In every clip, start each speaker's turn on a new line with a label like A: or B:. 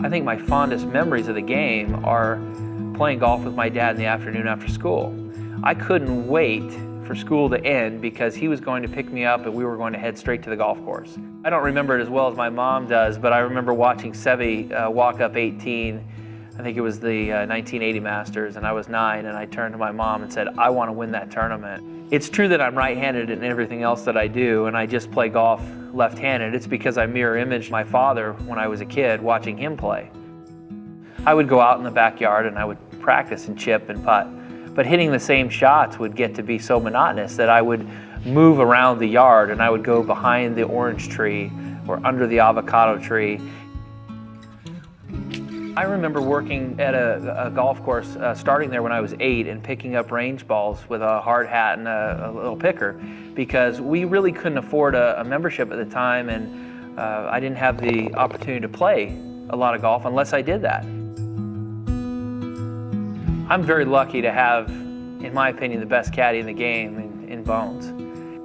A: I think my fondest memories of the game are playing golf with my dad in the afternoon after school. I couldn't wait for school to end because he was going to pick me up and we were going to head straight to the golf course. I don't remember it as well as my mom does, but I remember watching Seve walk up 18. I think it was the 1980 Masters, and I was 9, and I turned to my mom and said, I want to win that tournament. It's true that I'm right-handed in everything else that I do, and I just play golf left-handed. It's because I mirror imaged my father when I was a kid watching him play. I would go out in the backyard and I would practice and chip and putt, but hitting the same shots would get to be so monotonous that I would move around the yard and I would go behind the orange tree or under the avocado tree. I remember working at a golf course, starting there when I was 8 and picking up range balls with a hard hat and a little picker because we really couldn't afford a membership at the time, and I didn't have the opportunity to play a lot of golf unless I did that. I'm very lucky to have, in my opinion, the best caddy in the game in Bones.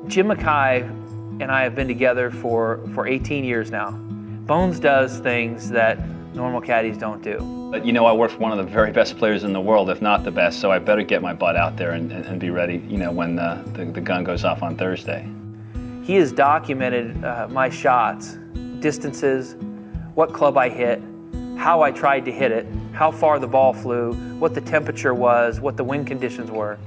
A: Jim Mackay and I have been together for 18 years now. Bones does things that normal caddies don't do.
B: But you know, I work for one of the very best players in the world, if not the best, so I better get my butt out there and be ready, you know, when the gun goes off on Thursday.
A: He has documented my shots, distances, what club I hit, how I tried to hit it, how far the ball flew, what the temperature was, what the wind conditions were,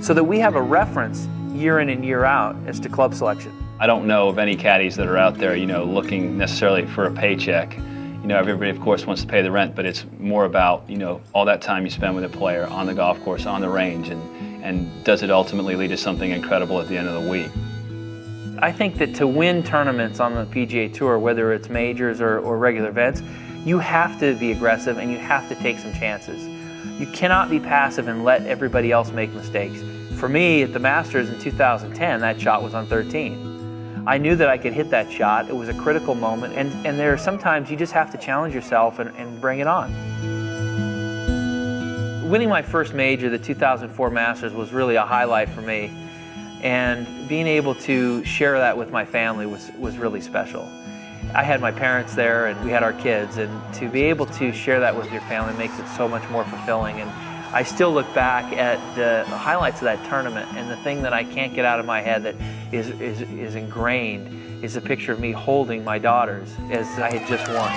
A: so that we have a reference year in and year out as to club selection.
B: I don't know of any caddies that are out there, you know, looking necessarily for a paycheck. You know, everybody, of course, wants to pay the rent, but it's more about, you know, all that time you spend with a player on the golf course, on the range, and does it ultimately lead to something incredible at the end of the week.
A: I think that to win tournaments on the PGA Tour, whether it's majors or regular events, you have to be aggressive and you have to take some chances. You cannot be passive and let everybody else make mistakes. For me, at the Masters in 2010, that shot was on 13. I knew that I could hit that shot. It was a critical moment, and there are sometimes you just have to challenge yourself and bring it on. Winning my first major, the 2004 Masters, was really a highlight for me, and being able to share that with my family was really special. I had my parents there and we had our kids, and to be able to share that with your family makes it so much more fulfilling. And I still look back at the highlights of that tournament, and the thing that I can't get out of my head that is ingrained is a picture of me holding my daughters as I had just won.